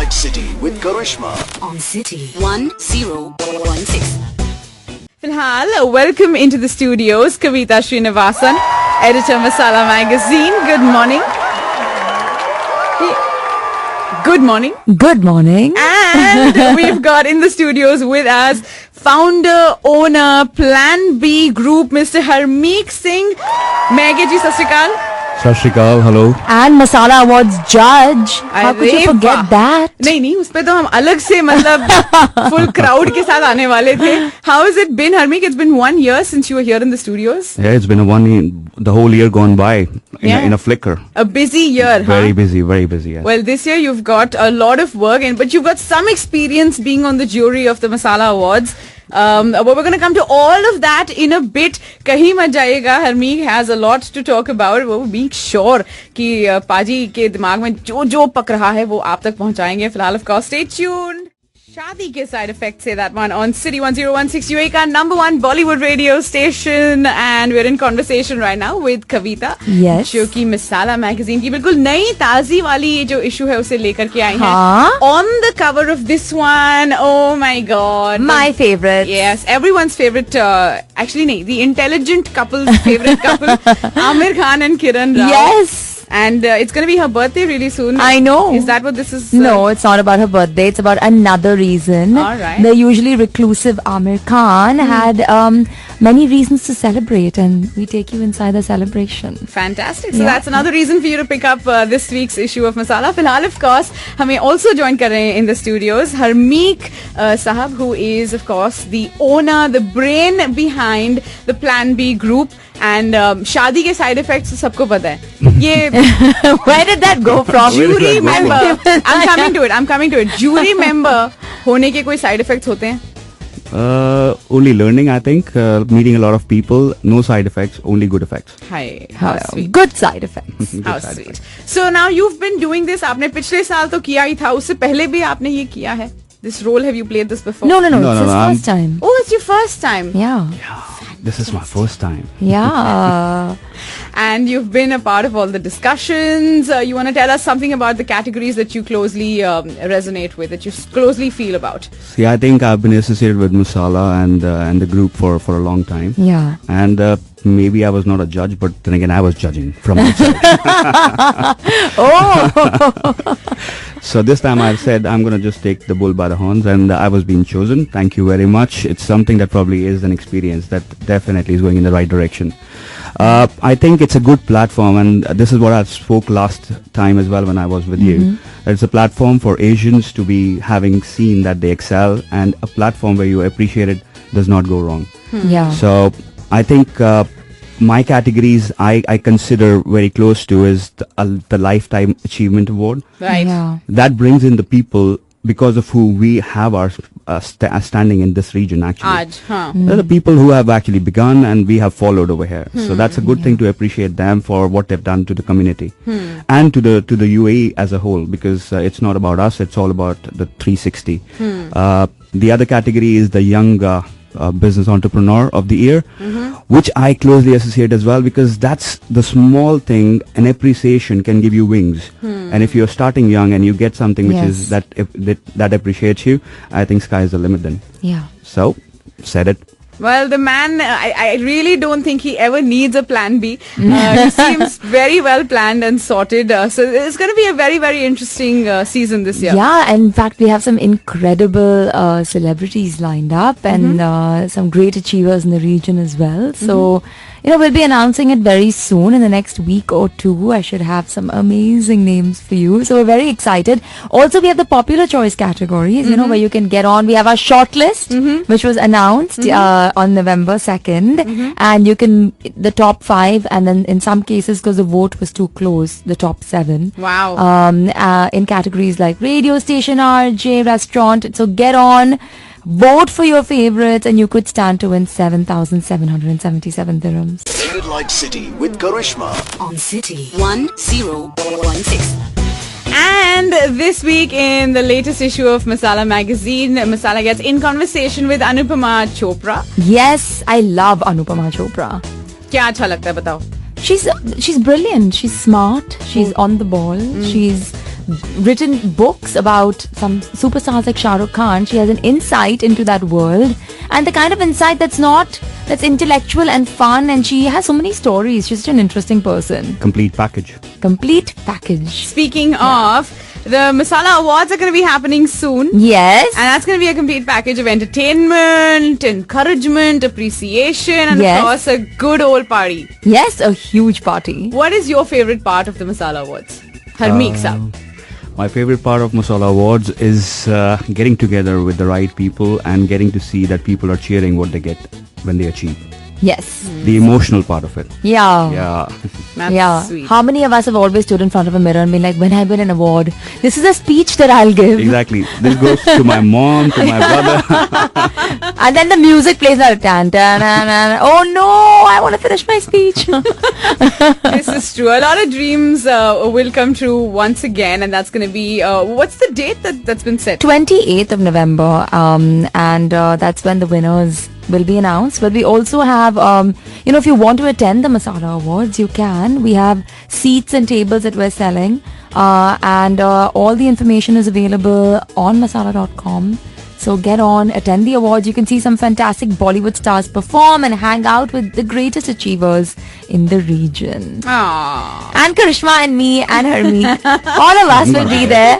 like City with Karishma on City 1016. Filhal, welcome into the studios, Kavita Srinivasan, editor Masala Magazine. Good morning. Good morning. Good morning. And we've got in the studios with us founder, owner, Plan B Group, Mr. Harmeek Singh. Meghe ji, sat shri akal. सत श्री अकाल, hello. And Masala Awards judge. How could you forget that? नहीं उस पे तो हम अलग से मतलब full crowd के साथ आने वाले थे. How has it been, Harmeek? It's been 1 year since you were here in the studios. Yeah, it's been the whole year gone by in a flicker. A busy year, Very busy, very busy. Yes. Well, this year you've got a lot of work, but you've got some experience being on the jury of the Masala Awards. But we're going to come to all of that in a bit. Kahin mat jayega. Harmeek has a lot to talk about. We'll make sure कि पाजी के दिमाग में जो पक रहा है वो आप तक पहुंचाएंगे. फिलहाल of course, stay tuned. शादी के side effects, say that one on City 1016 UAE का number 1 Bollywood radio station, and we're in conversation right now with Kavita. Yes. जो कि Masala Magazine की बिल्कुल नई ताजी वाली ये जो issue है उसे लेकर के आई हैं. On the cover of this one, oh my God. My favorite. Yes, everyone's favorite. Actually, nahi, the intelligent couple's favorite couple, Aamir Khan and Kiran Rao. Yes. And it's going to be her birthday really soon. I know. Is that what this is? No, it's not about her birthday. It's about another reason. All right. The usually reclusive Aamir Khan had many reasons to celebrate, and we take you inside the celebration. Fantastic. So that's another reason for you to pick up this week's issue of Masala. Filhal, of course, हमें also join कर रहे हैं in the studios Harmeek Sahab, who is of course the owner, the brain behind the Plan B Group. And शादी के side effects तो सबको पता है. ये Where did that go from? Jury member. I'm coming to it. Jury member होने के कोई side effects होते हैं? Only learning, I think. Meeting a lot of people. No side effects. Only good effects. Hi. How sweet. Good side effects. How sweet. So now you've been doing this. आपने पिछले साल तो किया ही था. उससे पहले भी आपने ये किया है. This role, have you played this before? No. It's his first time. Oh, it's your first time. Yeah. This is my first time. Yeah. And you've been a part of all the discussions. You want to tell us something about the categories that you closely resonate with, that you closely feel about? See, I think I've been associated with Masala and the group for a long time. Yeah. And maybe I was not a judge, but then again I was judging from outside. Oh. So this time I said I'm going to just take the bull by the horns, and I was being chosen. Thank you very much. It's something that probably is an experience that definitely is going in the right direction. I think it's a good platform, and this is what I spoke last time as well when I was with you. It's a platform for Asians to be having seen that they excel, and a platform where you appreciate it does not go wrong. Yeah. So I think my categories I consider very close to is the Lifetime Achievement Award. Right. Yeah. That brings in the people because of who we have our standing in this region actually. Aaj, हाँ. They're the people who have actually begun and we have followed over here. So that's a good thing to appreciate them for what they've done to the community and to the UAE as a whole, because it's not about us, it's all about the 360. The other category is the young business entrepreneur of the year, which I closely associate as well, because that's the small thing. An appreciation can give you wings, and if you're starting young and you get something which is that appreciates you, I think sky is the limit then. Yeah. So said it. Well, the man, I really don't think he ever needs a plan B. He seems very well planned and sorted. So it's going to be a very, very interesting season this year. Yeah, and in fact, we have some incredible celebrities lined up and some great achievers in the region as well. So, we'll be announcing it very soon. In the next week or two, I should have some amazing names for you. So we're very excited. Also, we have the popular choice categories, where you can get on. We have our shortlist, which was announced on November 2nd. And you can, the top 5, and then in some cases, because the vote was too close, the top 7. Wow. In categories like radio station, RJ, restaurant. So get on. Vote for your favorites, and you could stand to win 7,777 dirhams. Treated like City with Karishma on City 1016. And this week in the latest issue of Masala Magazine, Masala gets in conversation with Anupama Chopra. Yes, I love Anupama Chopra. क्या अच्छा लगता है बताओ? She's brilliant. She's smart. She's on the ball. She's written books about some superstars like Shah Rukh Khan. She has an insight into that world, and the kind of insight that's intellectual and fun, and she has so many stories. She's such an interesting person. Complete package. Complete package. Speaking of, the Masala Awards are going to be happening soon. Yes. And that's going to be a complete package of entertainment, encouragement, appreciation, and Yes. of course a good old party. Yes, a huge party. What is your favorite part of the Masala Awards? Harmeek Saab. My favorite part of Masala Awards is getting together with the right people and getting to see that people are cheering what they get when they achieve. Yes. The emotional part of it. Yeah. Yeah. That's Yeah. sweet. How many of us have always stood in front of a mirror and been like, when I win an award, this is a speech that I'll give. Exactly. This goes to my mom, to my brother. And then the music plays like, tan, tan, tan, tan. Oh no, I want to finish my speech. This is true. A lot of dreams will come true once again, and that's going to be, what's the date that's been set? 28th of November, and that's when the winners will be announced. But we also have, if you want to attend the Masala Awards, you can. We have seats and tables that we're selling, and all the information is available on masala.com. So get on, attend the awards. You can see some fantastic Bollywood stars perform and hang out with the greatest achievers in the region. Aww. And Karishma and me and Harmeek, all of us will be there.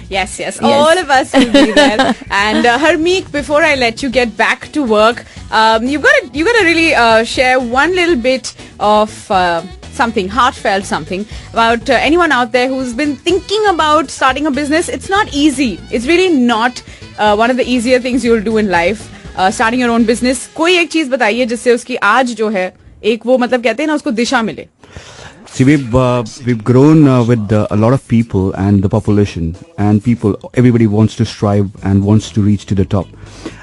Yes. All of us will be there. And Harmeek, before I let you get back to work, you gotta really share one little bit of something heartfelt, something about anyone out there who's been thinking about starting a business. It's not easy. It's really not one of the easier things you'll do in life. Starting your own business. कोई एक चीज बताइए जिससे उसकी आज जो है एक वो मतलब कहते हैं ना उसको दिशा मिले. See, we've grown with a lot of people and the population and everybody wants to strive and wants to reach to the top.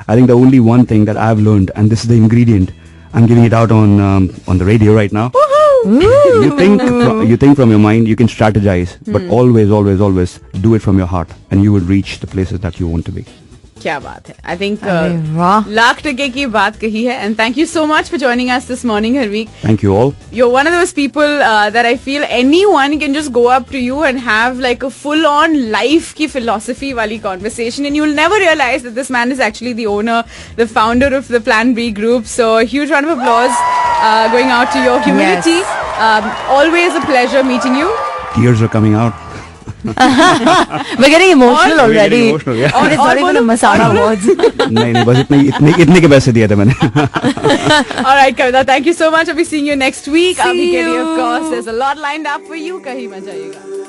I think the only one thing that I've learned, and this is the ingredient, I'm giving it out on the radio right now. You think from your mind, you can strategize, but always do it from your heart, and you will reach the places that you want to be. क्या बात है. I think अरे वाह. लाख टके की बात कही है. And thank you so much for joining us this morning, Harmeek. Thank you all. You're one of those people that I feel anyone can just go up to you and have like a full-on life ki philosophy wali conversation, and you'll never realize that this man is actually the owner, the founder of the Plan B group. So a huge round of applause going out to your humility. Always a pleasure meeting you. Tears are coming out. We're getting emotional We're already. getting emotional, yeah. And it's not even a Masala Awards. नहीं बस इतने के पैसे दिए थे मैंने. All right, Kavita, thank you so much. I'll be seeing you next week. See Abhi ke liye, you. of course, there's a lot lined up for you. Kahin mat jayega.